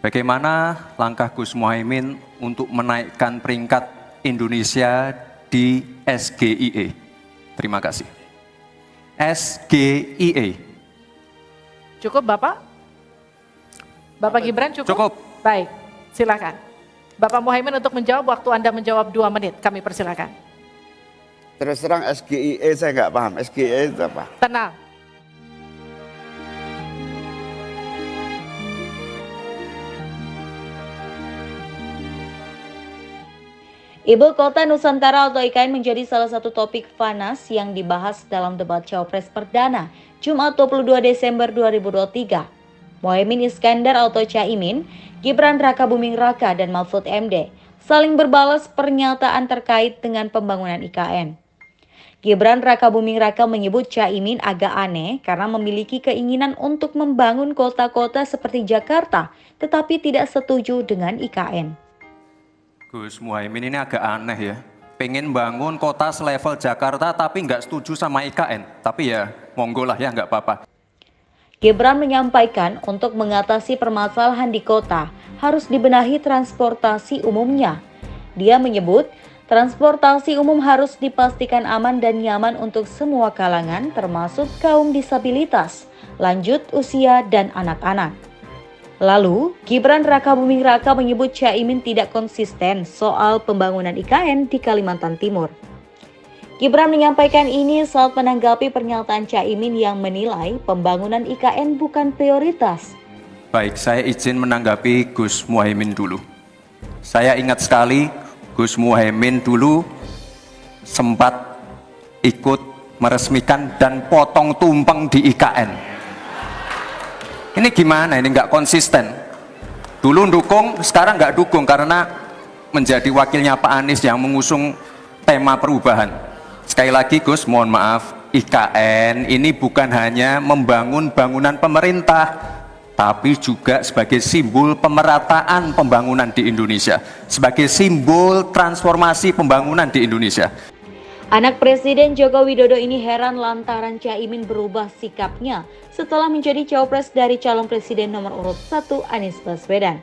Bagaimana langkah Gus Muhaimin untuk menaikkan peringkat Indonesia di SGIE? Terima kasih. SGIE. Cukup Bapak? Bapak Gibran cukup? Cukup. Baik, silakan. Bapak Muhaimin untuk menjawab, waktu Anda menjawab 2 menit, kami persilakan. Terus terang SGIE saya nggak paham, SGIE itu apa? Tenang. Ibu Kota Nusantara atau IKN menjadi salah satu topik panas yang dibahas dalam debat Cawapres Perdana Jumat 22 Desember 2023. Muhaimin Iskandar atau Caimin, Gibran Rakabuming Raka dan Mahfud MD saling berbalas pernyataan terkait dengan pembangunan IKN. Gibran Rakabuming Raka menyebut Caimin agak aneh karena memiliki keinginan untuk membangun kota-kota seperti Jakarta, tetapi tidak setuju dengan IKN. Gus Muhaimin ini agak aneh ya, pengen bangun kota selevel Jakarta tapi nggak setuju sama IKN. Tapi ya monggo lah ya, nggak apa-apa. Gibran menyampaikan untuk mengatasi permasalahan di kota harus dibenahi transportasi umumnya. Dia menyebut transportasi umum harus dipastikan aman dan nyaman untuk semua kalangan termasuk kaum disabilitas, lanjut usia dan anak-anak. Lalu, Gibran Rakabuming Raka menyebut Caimin tidak konsisten soal pembangunan IKN di Kalimantan Timur. Gibran menyampaikan ini saat menanggapi pernyataan Caimin yang menilai pembangunan IKN bukan prioritas. Baik, saya izin menanggapi Gus Muhaimin dulu. Saya ingat sekali Gus Muhaimin dulu sempat ikut meresmikan dan potong tumpeng di IKN. Ini gimana, ini nggak konsisten. Dulu dukung, sekarang nggak dukung karena menjadi wakilnya Pak Anies yang mengusung tema perubahan. Sekali lagi Gus, mohon maaf, IKN ini bukan hanya membangun bangunan pemerintah, tapi juga sebagai simbol pemerataan pembangunan di Indonesia, sebagai simbol transformasi pembangunan di Indonesia. Anak Presiden Joko Widodo ini heran lantaran Caimin berubah sikapnya setelah menjadi cawapres dari calon presiden nomor urut 1 Anies Baswedan.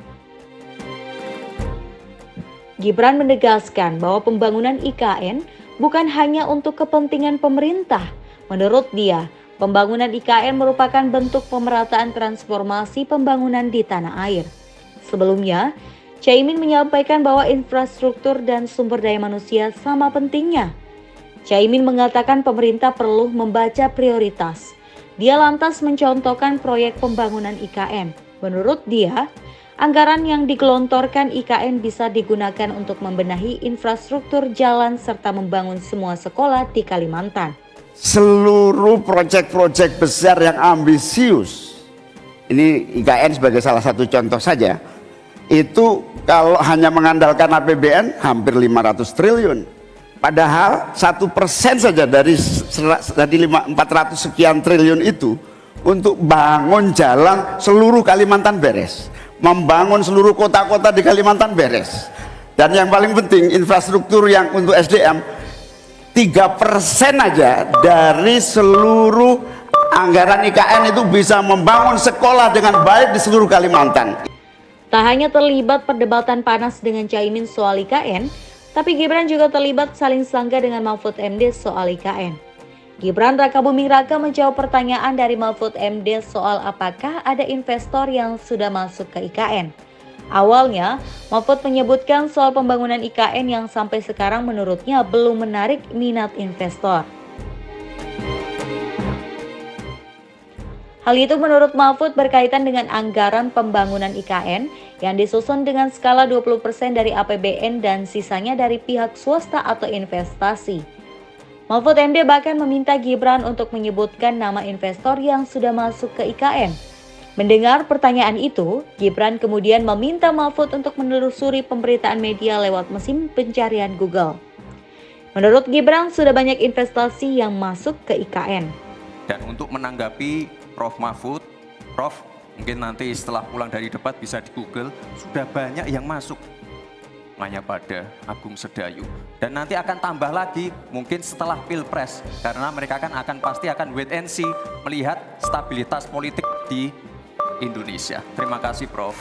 Gibran menegaskan bahwa pembangunan IKN bukan hanya untuk kepentingan pemerintah. Menurut dia, pembangunan IKN merupakan bentuk pemerataan transformasi pembangunan di tanah air. Sebelumnya, Caimin menyampaikan bahwa infrastruktur dan sumber daya manusia sama pentingnya. Caimin mengatakan pemerintah perlu membaca prioritas. Dia lantas mencontohkan proyek pembangunan IKN. Menurut dia, anggaran yang digelontorkan IKN bisa digunakan untuk membenahi infrastruktur jalan serta membangun semua sekolah di Kalimantan. Seluruh proyek-proyek besar yang ambisius, ini IKN sebagai salah satu contoh saja, itu kalau hanya mengandalkan APBN hampir 500 triliun. Padahal 1% saja dari 400 sekian triliun itu untuk bangun jalan seluruh Kalimantan beres, membangun seluruh kota-kota di Kalimantan beres. Dan yang paling penting infrastruktur yang untuk SDM 3% aja dari seluruh anggaran IKN itu bisa membangun sekolah dengan baik di seluruh Kalimantan. Tak hanya terlibat perdebatan panas dengan Caimin soal IKN, tapi Gibran juga terlibat saling sanggah dengan Mahfud MD soal IKN. Gibran Rakabuming Raka menjawab pertanyaan dari Mahfud MD soal apakah ada investor yang sudah masuk ke IKN. Awalnya, Mahfud menyebutkan soal pembangunan IKN yang sampai sekarang menurutnya belum menarik minat investor. Hal itu menurut Mahfud berkaitan dengan anggaran pembangunan IKN yang disusun dengan skala 20% dari APBN dan sisanya dari pihak swasta atau investasi. Mahfud MD bahkan meminta Gibran untuk menyebutkan nama investor yang sudah masuk ke IKN. Mendengar pertanyaan itu, Gibran kemudian meminta Mahfud untuk menelusuri pemberitaan media lewat mesin pencarian Google. Menurut Gibran, sudah banyak investasi yang masuk ke IKN. Dan untuk menanggapi Prof. Mahfud, Prof, mungkin nanti setelah pulang dari debat bisa di Google, sudah banyak yang masuk. Hanya pada Agung Sedayu. Dan nanti akan tambah lagi mungkin setelah Pilpres, karena mereka pasti akan wait and see melihat stabilitas politik di Indonesia. Terima kasih Prof.